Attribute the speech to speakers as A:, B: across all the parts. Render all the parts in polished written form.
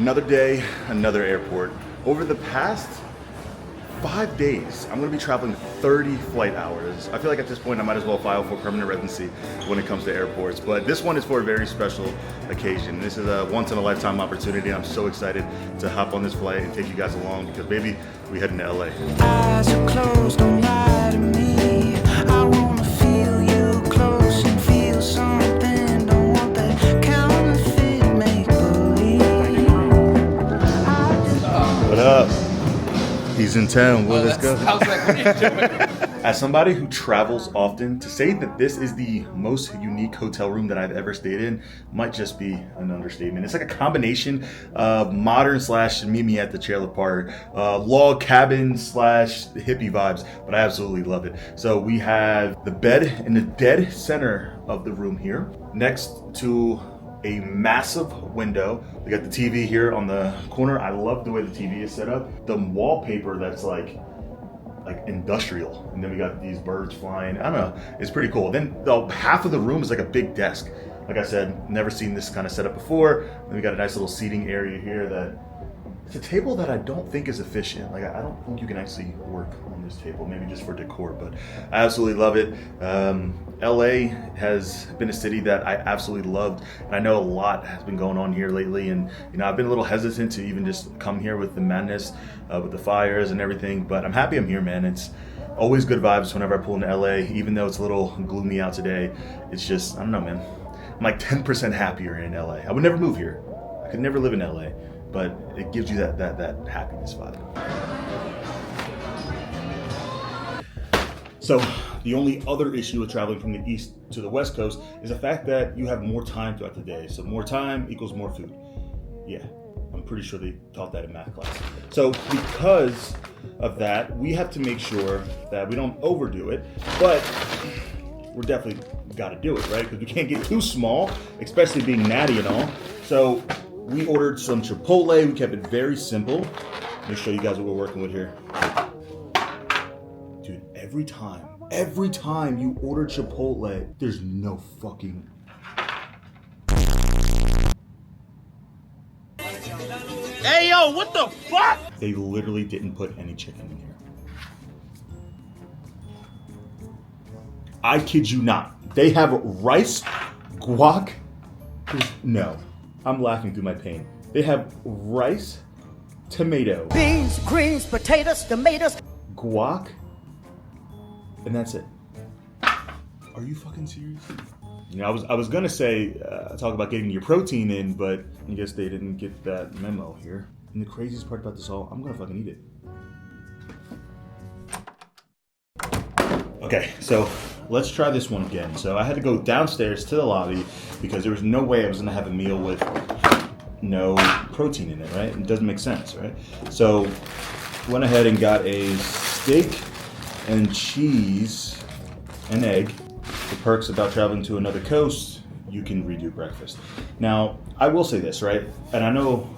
A: Another day, another airport. Over the past 5 days, I'm gonna be traveling 30 flight hours. I feel like at this point I might as well file for permanent residency when it comes to airports, but this one is for a very special occasion. This is a once in a lifetime opportunity. I'm so excited to hop on this flight and take you guys along because baby, we heading to LA.
B: Eyes are closed, don't lie to me. I wanna feel you close and feel something. Don't want that counterfeit make believe.
A: What up? He's in town. Well, let's go.
C: I was like, what are you doing?
A: As somebody who travels often, to say that this is the most unique hotel room that I've ever stayed in might just be an understatement. It's like a combination of modern / meet me at the trailer park, log cabin / hippie vibes, but I absolutely love it. So we have the bed in the dead center of the room here, next to a massive window. We got the TV here on the corner. I love the way the TV is set up. The wallpaper that's like industrial, and then we got these birds flying. I don't know, it's pretty cool. Then the half of the room is like a big desk. Like I said, never seen this kind of setup before. Then we got a nice little seating area here that it's a table that I don't think is efficient. Like I don't think you can actually work on this table, maybe just for decor, but I absolutely love it. LA has been a city that I absolutely loved, and I know a lot has been going on here lately, and I've been a little hesitant to even just come here with the madness, with the fires and everything, but I'm happy I'm here, man. It's always good vibes whenever I pull into LA, even though it's a little gloomy out today. It's just, I don't know, man. I'm like 10% happier in LA. I would never move here. I could never live in LA, but it gives you that happiness vibe. So the only other issue with traveling from the east to the west coast is the fact that you have more time throughout the day. So more time equals more food. Yeah, I'm pretty sure they taught that in math class. So because of that, we have to make sure that we don't overdo it, but we're definitely got to do it, right? Because we can't get too small, especially being natty and all. So we ordered some Chipotle. We kept it very simple. Let me show you guys what we're working with here. Dude, every time you order Chipotle, there's no fucking...
D: Hey, yo, what the fuck?
A: They literally didn't put any chicken in here. I kid you not. They have rice, guac. No, I'm laughing through my pain. They have rice, tomato,
E: Beans, greens, potatoes, tomatoes.
A: guac, and that's it. Are you fucking serious? I was gonna say talk about getting your protein in, but I guess they didn't get that memo here. And the craziest part about this all, I'm gonna fucking eat it. Okay, so let's try this one again. So I had to go downstairs to the lobby because there was no way I was gonna have a meal with no protein in it, right? It doesn't make sense, right? So went ahead and got a steak and cheese and egg. The perks about traveling to another coast, you can redo breakfast. Now, I will say this, right? And I know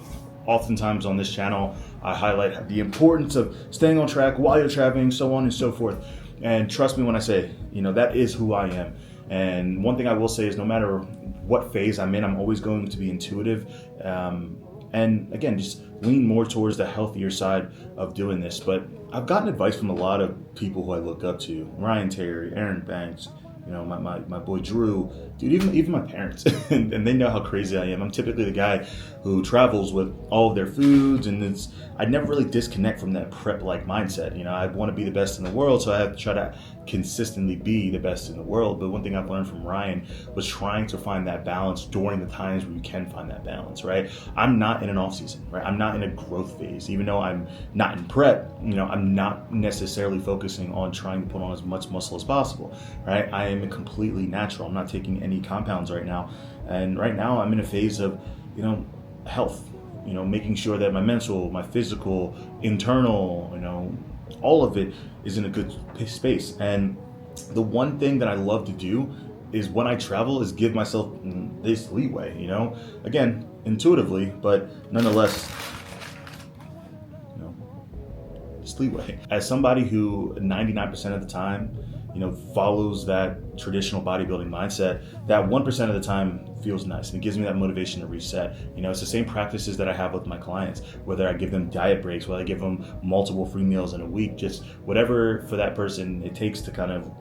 A: oftentimes on this channel, I highlight the importance of staying on track while you're traveling, so on and so forth. And trust me when I say, that is who I am. And one thing I will say is no matter what phase I'm in, I'm always going to be intuitive. And again, just lean more towards the healthier side of doing this. But I've gotten advice from a lot of people who I look up to. Ryan Terry, Aaron Banks, my boy Drew, dude, even my parents, and they know how crazy I am. I'm typically the guy who travels with all of their foods, and I never really disconnect from that prep-like mindset. I want to be the best in the world, so I have to try to consistently be the best in the world. But one thing I've learned from Ryan was trying to find that balance during the times where you can find that balance, right? I'm not in an off season, right? I'm not in a growth phase. Even though I'm not in prep, I'm not necessarily focusing on trying to put on as much muscle as possible, right? I am completely natural. I'm not taking any compounds right now. And right now I'm in a phase of, health, making sure that my mental, my physical, internal, all of it is in a good space. And the one thing that I love to do is when I travel is give myself this leeway, again, intuitively, but nonetheless, this leeway. As somebody who 99% of the time, follows that traditional bodybuilding mindset, that 1% of the time feels nice and it gives me that motivation to reset. It's the same practices that I have with my clients, whether I give them diet breaks, whether I give them multiple free meals in a week, just whatever for that person it takes to kind of,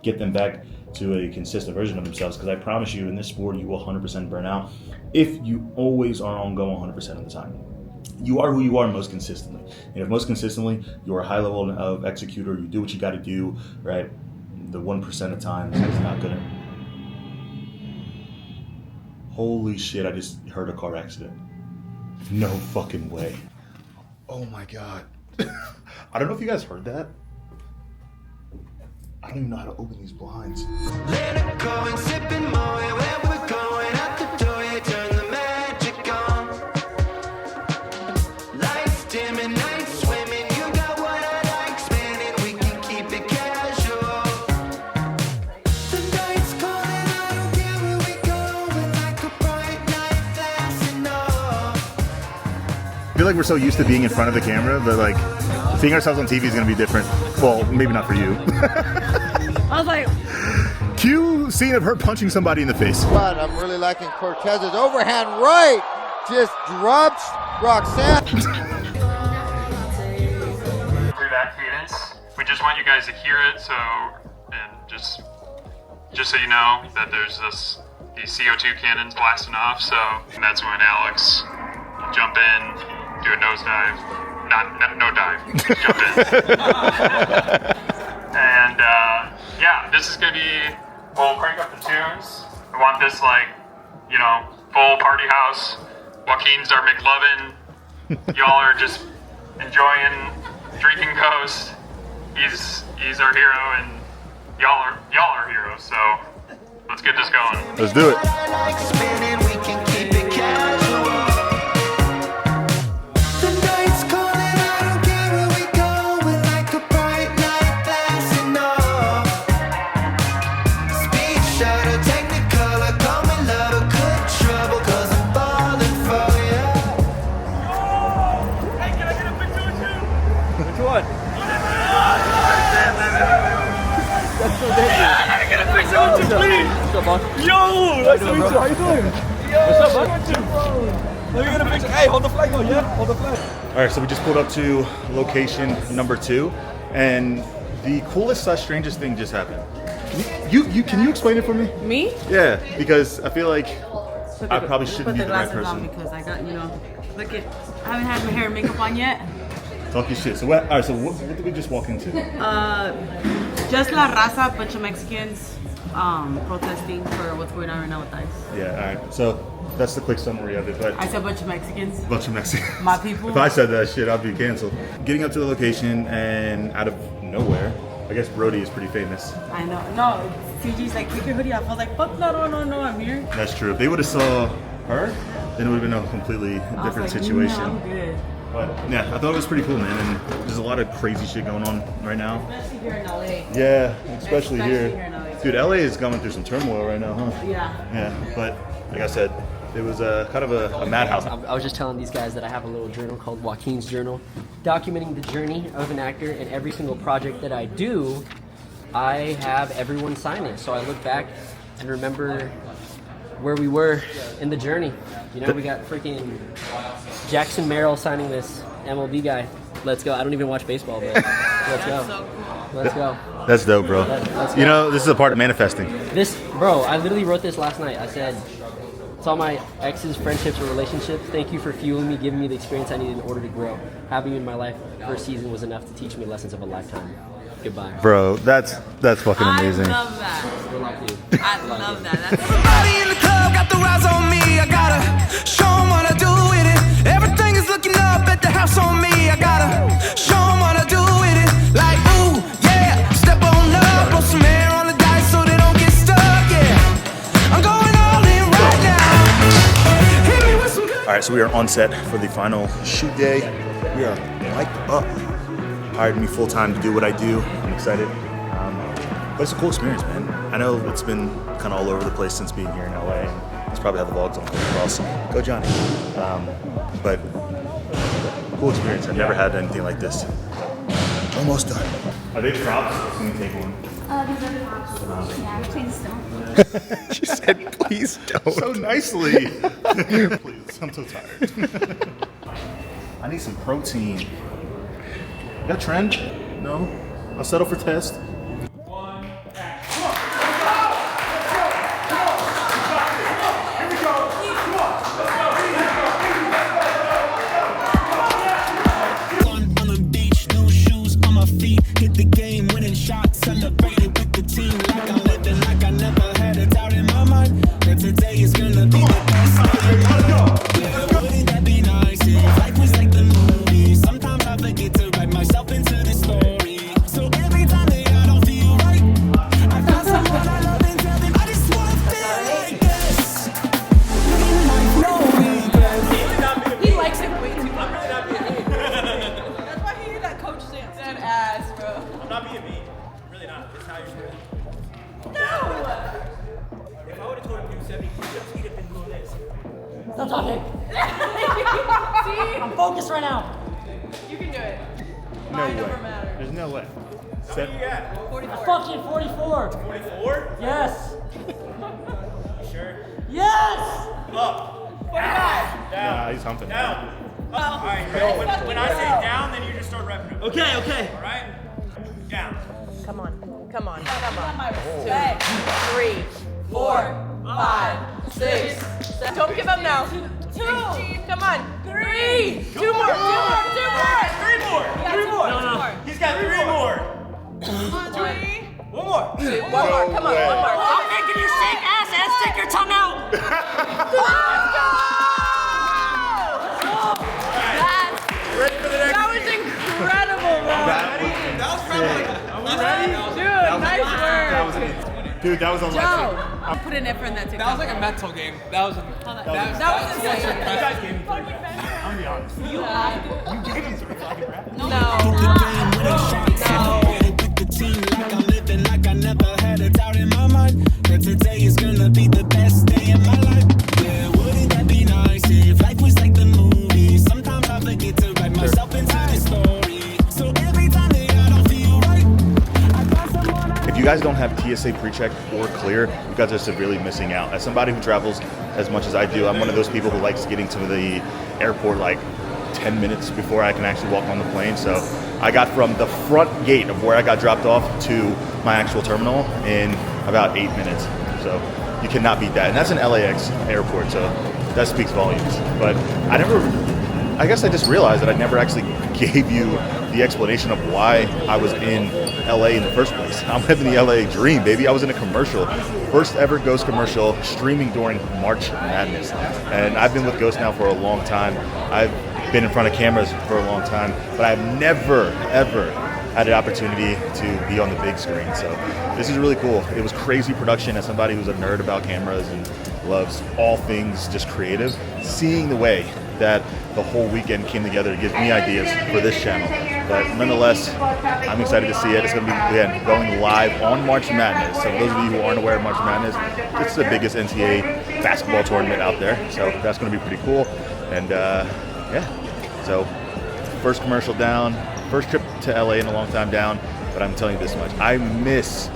A: get them back to a consistent version of themselves. Because I promise you, in this sport, you will 100% burn out if you always are on go 100% of the time. You are who you are most consistently. And if most consistently you're a high level of executor, you do what you got to do, right? The 1% of times is not gonna. Holy shit! I just heard a car accident. No fucking way. Oh my god. I don't know if you guys heard that. I don't even know how to open these blinds.
B: Let it go and sipping more. Where we're going out the door, you turn the magic on. Lights dim and night swimming. You got what I like spinning. We can keep it casual. The night's calling, I don't care where we go. We're like a bright night dancing off.
A: I feel like we're so used to being in front of the camera, but like seeing ourselves on TV is gonna be different. Well, maybe not for you.
C: I was like,
A: Cue scene of her punching somebody in the face.
F: But I'm really liking Cortez's overhand right. Just drops Roxanne.
G: Through that cadence, we just want you guys to hear it. And just so you know that there's these CO2 cannons blasting off. So that's when Alex will jump in, do a nosedive. No dive. Jump in. And yeah, this is gonna be. We'll crank up the tunes. We want this full party house. Joaquin's our McLovin. Y'all are just enjoying drinking Ghost. He's our hero, and y'all are heroes. So let's get this going.
A: Let's do it.
B: Like spinning, we can keep it casual. The night's calling, I don't care where we go. We're like a bright night blasting off. Speed shuttle, technicolor, call me lover, good trouble, 'cause I'm falling for ya.
D: Hey, can I get a picture with you?
H: Which one?
D: I get a picture with you, please.
H: What's up, boss?
D: Yo, nice to meet you. How you doing?
H: What's up, bud?
D: Let me get a picture. Hey, hold the flag on, yeah? Hold the flag.
A: All right, so we just pulled up to location number 2, and the coolest / strangest thing just happened. Can you explain it for me?
C: me?
A: Yeah, because I feel like I probably shouldn't be the right
C: glasses on
A: person.
C: because I got, look at, I haven't had my hair and makeup on yet.
A: Talk your shit. So what? All right. So what did we just walk into?
C: Just La Raza, bunch of Mexicans protesting for what's going on right now with ICE.
A: Yeah. All right. So that's the quick summary of it. But
C: I said bunch of Mexicans.
A: bunch of Mexicans.
C: My people.
A: If I said that shit, I'd be canceled. Getting up to the location, and out of nowhere, I guess Brody is pretty famous.
C: I know. No, CG's like, take your hoodie off. I was like, fuck no, I'm here.
A: That's true. If they would have saw her, then it would have been a completely
C: I was
A: different
C: like,
A: situation.
C: No, I'm good.
A: But yeah, I thought it was pretty cool, man. And there's a lot of crazy shit going on right now.
C: Especially here in LA.
A: Yeah, especially here.
C: here in LA.
A: Dude, LA is going through some turmoil right now, huh?
C: Yeah.
A: Yeah, but like I said, it was kind of a madhouse.
H: I was just telling these guys that I have a little journal called Joaquin's Journal, documenting the journey of an actor, and every single project that I do, I have everyone sign it. So I look back and remember where we were in the journey. We got freaking Jackson Merrill signing this, MLB guy. Let's go. I don't even watch baseball, but let's go.
C: So cool.
H: Let's go.
A: That's dope, bro.
H: Let's go.
A: You know, this is a part of manifesting.
H: This, bro, I literally wrote this last night. I said, it's all my exes, friendships, or relationships. Thank you for fueling me, giving me the experience I needed in order to grow. Having you in my life for a season was enough to teach me lessons of a lifetime. Goodbye.
A: Bro, that's fucking amazing.
C: I love that.
H: Good luck, dude.
C: I love that. That's
B: Everybody in the club got the rise on me. I gotta show 'em what I do with it. Everything is looking up at the house on me. I gotta show 'em what I do with it. Like, ooh, yeah, step on up, blow some air on the dice so they don't get stuck, yeah. I'm going all in right now. Hit me with some good.
A: All right, so we are on set for the final shoot day. We are mic'd up. Hired me full time to do what I do. I'm excited. But it's a cool experience, man. I know it's been kind of all over the place since being here in LA. And it's probably how the vlogs don't come across. Go Johnny. But cool experience. I've never had anything like this. Almost done. Are they props? Can we take one?
I: These are props. Yeah, please don't.
A: She said, please don't. So nicely. Please, I'm so tired. I need some protein. You got trend? No? I'll settle for test.
E: Stop talking. I'm focused right now.
C: You can do it.
A: No way. There's no way.
D: How many you got?
C: 44.
E: Fucking 44.
D: 44?
E: Yes.
D: You sure?
E: Yes.
D: Up.
C: 45.
A: Yeah, he's humping.
D: Down. All right, ready? When I say down, then you just start repping it.
E: Okay, okay.
D: All right? Down.
J: Come on. Come on.
C: Come on.
J: 2, 3, 4,
C: 5, 6.
J: Don't give up now. 2. Come on. 3. 2 more. 2 more. 2 more.
D: 3 more. 3 more.
J: No.
D: He's got 3 more.
J: 3.
D: 1 more.
J: 2. 1 more. Come on. 1 more.
E: I'm making you shake ass and stick your tongue out.
J: Let's go!
D: Ready for the next
J: That was incredible, bro.
D: That was probably like,
J: Dude, nice work.
A: Dude, that was electric.
J: Joe.
C: I'll put an effort in that TikTok.
K: That was like a mental game. That was insane.
D: you guys gave me 3. I'm gonna be honest.
C: You have to.
D: You gave me 3 fucking rap.
J: No.
B: Today is gonna be the best day of my life. Yeah, wouldn't that be nice if life was like the movie? Sometimes I forget to write myself into the story. So every time that I don't feel right, I find someone I
A: If you guys don't have TSA pre-check or clear, you guys are severely missing out. As somebody who travels as much as I do, I'm one of those people who likes getting to the airport like 10 minutes before I can actually walk on the plane. So I got from the front gate of where I got dropped off to my actual terminal in about 8 minutes. So you cannot beat that. And that's an LAX airport, so that speaks volumes. But I guess I just realized that I never actually gave you the explanation of why I was in LA in the first place. I'm living the LA dream, baby. I was in a commercial, first ever Ghost commercial, streaming during March Madness. And I've been with Ghost now for a long time. I've been in front of cameras for a long time, but I've never, ever had an opportunity to be on the big screen. So this is really cool. It was crazy production. As somebody who's a nerd about cameras and loves all things just creative, seeing the way that the whole weekend came together to give me ideas for this channel. But nonetheless, I'm excited to see it. It's going to be, again, going live on March Madness. So for those of you who aren't aware of March Madness, it's the biggest NCAA basketball tournament out there. So that's going to be pretty cool. And yeah, so first commercial down, first trip to LA in a long time down. But I'm telling you this much, I miss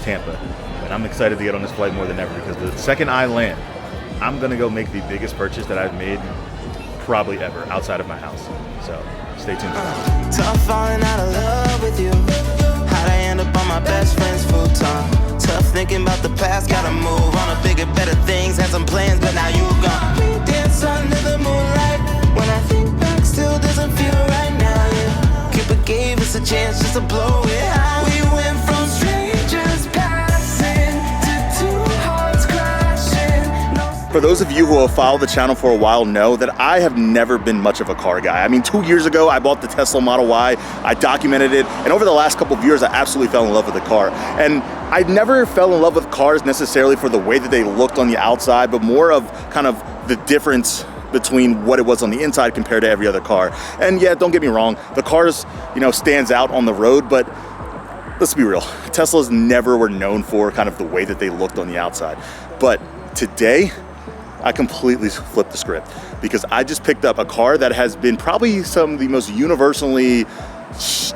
A: Tampa. And I'm excited to get on this flight more than ever, because the second I land, I'm gonna go make the biggest purchase that I've made probably ever outside of my house. So stay tuned.
B: Tough falling out of love with you. How'd I end up on my best friend's futon? Tough thinking about the past, gotta move on to bigger, better things. Had some plans, but now you gone. We dance under the moonlight. When I think back, still doesn't feel right now. Yeah. Cupid gave us a chance just to blow it high. We went from strangers passing to 2 hearts crashing.
A: For those of you who have followed the channel for a while know that I have never been much of a car guy. I mean, 2 years ago, I bought the Tesla Model Y, I documented it, and over the last couple of years, I absolutely fell in love with the car. And I never fell in love with cars necessarily for the way that they looked on the outside, but more of kind of the difference between what it was on the inside compared to every other car. And yeah, don't get me wrong, the cars, stands out on the road, but let's be real, Teslas never were known for kind of the way that they looked on the outside. But today, I completely flipped the script, because I just picked up a car that has been probably some of the most universally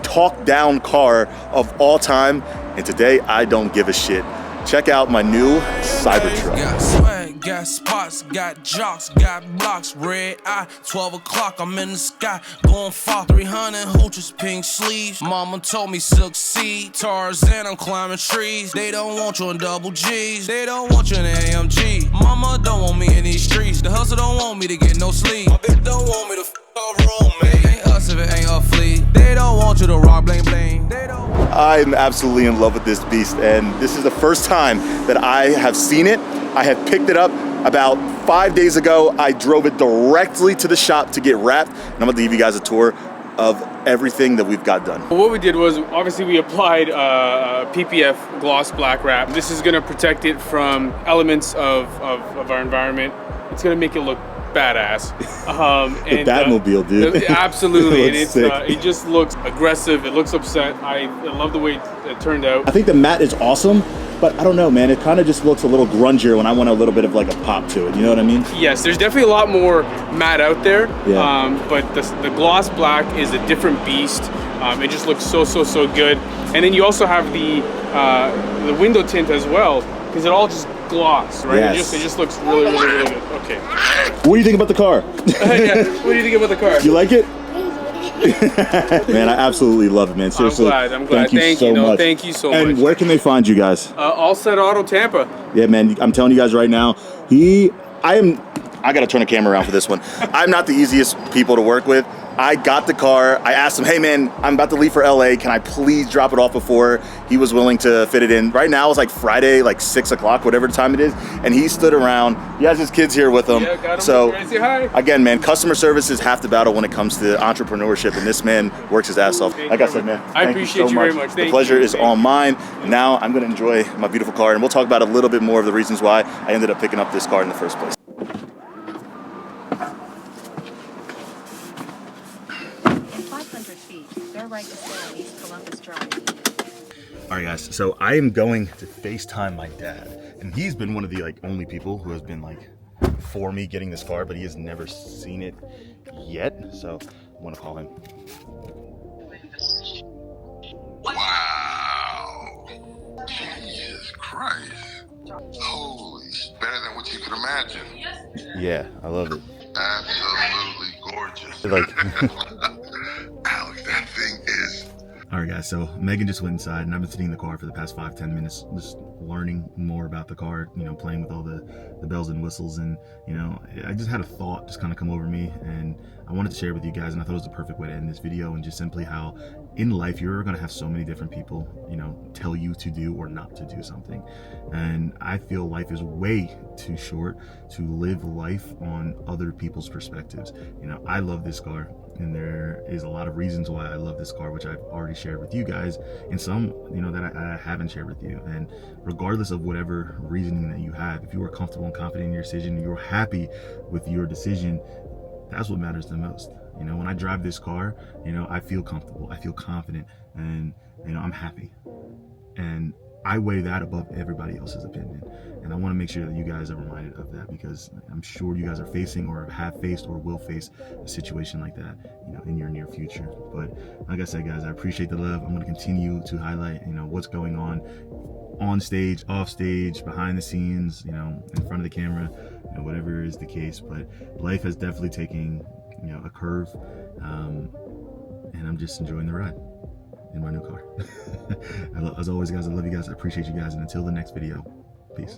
A: talk down car of all time, and today I don't give a shit. Check out my new Cybertruck.
B: Got swag, got spots, got jocks, got blocks, red eye, 12 o'clock, I'm in the sky, going far, 300 hooches, pink sleeves, mama told me succeed, Tarzan, I'm climbing trees, they don't want you in double G's, they don't want you in AMG, mama don't want me in these streets, the hustle don't want me to get no sleep, my bitch don't want me to f*** room, man, it ain't us if it ain't a fleet, they don't want you to rock bling bling, they don't.
A: I'm absolutely in love with this beast, and this is the first time that I have seen it. I have picked it up about 5 days ago. I drove it directly to the shop to get wrapped, and I'm gonna give you guys a tour of everything that we've got done.
L: What we did was, obviously we applied PPF gloss black wrap. This is gonna protect it from elements of our environment. It's gonna make it look badass.
A: The Batmobile, dude.
L: Absolutely, and
A: Sick.
L: it just looks aggressive. It looks upset. I love the way it turned out.
A: I think the matte is awesome, but I don't know, man. It kind of just looks a little grungier when I want a little bit of like a pop to it. You know what I mean?
L: Yes, there's definitely a lot more matte out there.
A: Yeah.
L: But the gloss black is a different beast. It just looks so good. And then you also have the window tint as well, because it all just gloss, right?
A: Yes.
L: It just looks really good. Okay.
A: What do you think about the car?
L: Yeah. What do you think about the car?
A: You like it? Man, I absolutely love it, man. Seriously.
L: I'm glad.
A: Thank you so much.
L: Thank you so much.
A: And where can they find you guys?
L: All Set Auto Tampa.
A: Yeah, man, I'm telling you guys right now, I gotta turn the camera around for this one. I'm not the easiest people to work with. I got the car, I asked him, hey man, I'm about to leave for LA, can I please drop it off before? He was willing to fit it in. Right now it's like Friday, like 6 o'clock, whatever time it is, and he stood around. He has his kids here with him.
L: Yeah, got him.
A: So
L: Say hi.
A: again, man, customer service is half the battle when it comes to entrepreneurship, and this man works his ass off. Like I said, man,
L: I
A: thank
L: appreciate
A: so
L: you very much.
A: The pleasure is all mine. Now I'm gonna enjoy my beautiful car, and we'll talk about a little bit more of the reasons why I ended up picking up this car in the first place.
I: 500 feet. They're right to stay on East Columbus Drive.
A: All right, guys. So I am going to FaceTime my dad, and he's been one of the only people who has been for me getting this car, but he has never seen it yet. So I'm gonna call him.
M: Wow! Jesus Christ! Holy, better than what you could imagine.
A: Yeah, I love it.
M: Absolutely gorgeous. Alex, that thing is.
A: All right, guys, so Megan just went inside, and I've been sitting in the car for the past 5-10 minutes, just learning more about the car, playing with all the bells and whistles, and, I just had a thought just kind of come over me, and I wanted to share with you guys, and I thought it was the perfect way to end this video, and just simply how in life you're going to have so many different people, tell you to do or not to do something. And I feel life is way too short to live life on other people's perspectives. I love this car, and there is a lot of reasons why I love this car, which I've already shared with you guys, and some, that I haven't shared with you. And regardless of whatever reasoning that you have, if you are comfortable and confident in your decision, you're happy with your decision, that's what matters the most. When I drive this car, I feel comfortable, I feel confident, and I'm happy. And I weigh that above everybody else's opinion. And I want to make sure that you guys are reminded of that, because I'm sure you guys are facing or have faced or will face a situation like that, in your near future. But like I said, guys, I appreciate the love. I'm going to continue to highlight, what's going on stage, off stage, behind the scenes, in front of the camera, whatever is the case. But life has definitely taken, a curve, and I'm just enjoying the ride in my new car. As always, guys, I love you guys. I appreciate you guys. And until the next video, peace.